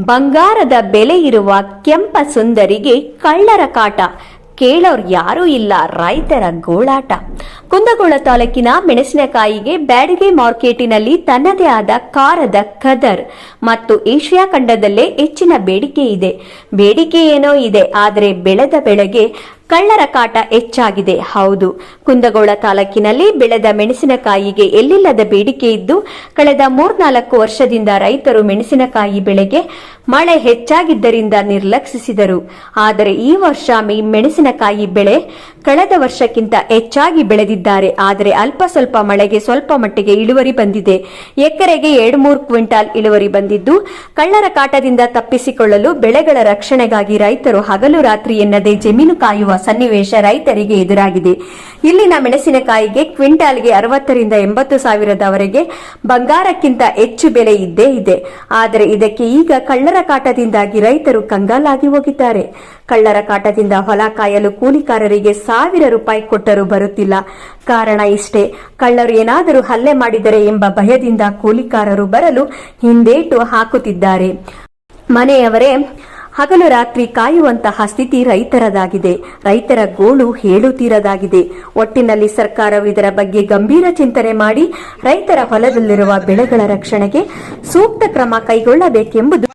ಬಂಗಾರದ ಬೆಲೆ ಇರುವ ಕೆಂಪ ಸುಂದರಿಗೆ ಕಳ್ಳರ ಕಾಟ, ಕೇಳೋರ್ ಯಾರೂ ಇಲ್ಲ, ರೈತರ ಗೋಳಾಟ. ಕುಂದಗೋಳ ತಾಲೂಕಿನ ಮೆಣಸಿನಕಾಯಿಗೆ ಬ್ಯಾಡಗಿ ಮಾರ್ಕೆಟಿನಲ್ಲಿ ತನ್ನದೇ ಆದ ಕಾರದ ಕದರ್ ಮತ್ತು ಏಷ್ಯಾ ಖಂಡದಲ್ಲೇ ಹೆಚ್ಚಿನ ಬೇಡಿಕೆ ಇದೆ. ಬೇಡಿಕೆ ಏನೋ ಇದೆ, ಆದರೆ ಬೆಳೆದ ಬೆಳೆಗೆ ಕಳ್ಳರ ಕಾಟ ಹೆಚ್ಚಾಗಿದೆ. ಹೌದು, ಕುಂದಗೋಳ ತಾಲೂಕಿನಲ್ಲಿ ಬೆಳೆದ ಮೆಣಸಿನಕಾಯಿಗೆ ಎಲ್ಲಿಲ್ಲದ ಬೇಡಿಕೆ ಇದ್ದು, ಕಳೆದ 3-4 ವರ್ಷದಿಂದ ರೈತರು ಮೆಣಸಿನಕಾಯಿ ಬೆಳೆಗೆ ಮಳೆ ಹೆಚ್ಚಾಗಿದ್ದರಿಂದ ನಿರ್ಲಕ್ಷಿಸಿದರು. ಆದರೆ ಈ ವರ್ಷ ಮೆಣಸಿನಕಾಯಿ ಬೆಳೆ ಕಳೆದ ವರ್ಷಕ್ಕಿಂತ ಹೆಚ್ಚಾಗಿ ಬೆಳೆದಿದ್ದಾರೆ. ಆದರೆ ಅಲ್ಪ ಸ್ವಲ್ಪ ಮಳೆಗೆ ಸ್ವಲ್ಪ ಮಟ್ಟಿಗೆ ಇಳುವರಿ ಬಂದಿದೆ. ಎಕರೆಗೆ 2-3 ಕ್ವಿಂಟಾಲ್ ಇಳುವರಿ ಬಂದಿದ್ದು, ಕಳ್ಳರ ಕಾಟದಿಂದ ತಪ್ಪಿಸಿಕೊಳ್ಳಲು ಬೆಳೆಗಳ ರಕ್ಷಣೆಗಾಗಿ ರೈತರು ಹಗಲು ರಾತ್ರಿ ಎನ್ನದೇ ಜಮೀನು ಕಾಯುವ ಸನ್ನಿವೇಶ ರೈತರಿಗೆ ಎದುರಾಗಿದೆ. ಇಲ್ಲಿನ ಮೆಣಸಿನಕಾಯಿಗೆ ಕ್ವಿಂಟಾಲ್ಗೆ 60,000ರಿಂದ 80,000ದವರೆಗೆ ಬಂಗಾರಕ್ಕಿಂತ ಹೆಚ್ಚು ಬೆಲೆ ಇದ್ದೇ ಇದೆ. ಆದರೆ ಇದಕ್ಕೆ ಈಗ ಕಳ್ಳರ ಕಾಟದಿಂದಾಗಿ ರೈತರು ಕಂಗಾಲಾಗಿ ಹೋಗಿದ್ದಾರೆ. ಕಳ್ಳರ ಕಾಟದಿಂದ ಹೊಲ ಕಾಯಲು ಕೂಲಿಕಾರರಿಗೆ 1,000 ರೂಪಾಯಿ ಕೊಟ್ಟರೂ ಬರುತ್ತಿಲ್ಲ. ಕಾರಣ ಇಷ್ಟೇ, ಕಳ್ಳರು ಏನಾದರೂ ಹಲ್ಲೆ ಮಾಡಿದರೆ ಎಂಬ ಭಯದಿಂದ ಕೂಲಿಕಾರರು ಬರಲು ಹಿಂದೇಟು ಹಾಕುತ್ತಿದ್ದಾರೆ. ಮನೆಯವರೇ ಹಗಲು ರಾತ್ರಿ ಕಾಯುವಂತಹ ಸ್ಥಿತಿ ರೈತರದಾಗಿದೆ. ರೈತರ ಗೋಳು ಹೇಳುತ್ತೀರದಾಗಿದೆ. ಒಟ್ಟಿನಲ್ಲಿ ಸರ್ಕಾರವು ಇದರ ಬಗ್ಗೆ ಗಂಭೀರ ಚಿಂತನೆ ಮಾಡಿ ರೈತರ ಹೊಲದಲ್ಲಿರುವ ಬೆಳೆಗಳ ರಕ್ಷಣೆಗೆ ಸೂಕ್ತ ಕ್ರಮ ಕೈಗೊಳ್ಳಬೇಕೆಂಬುದು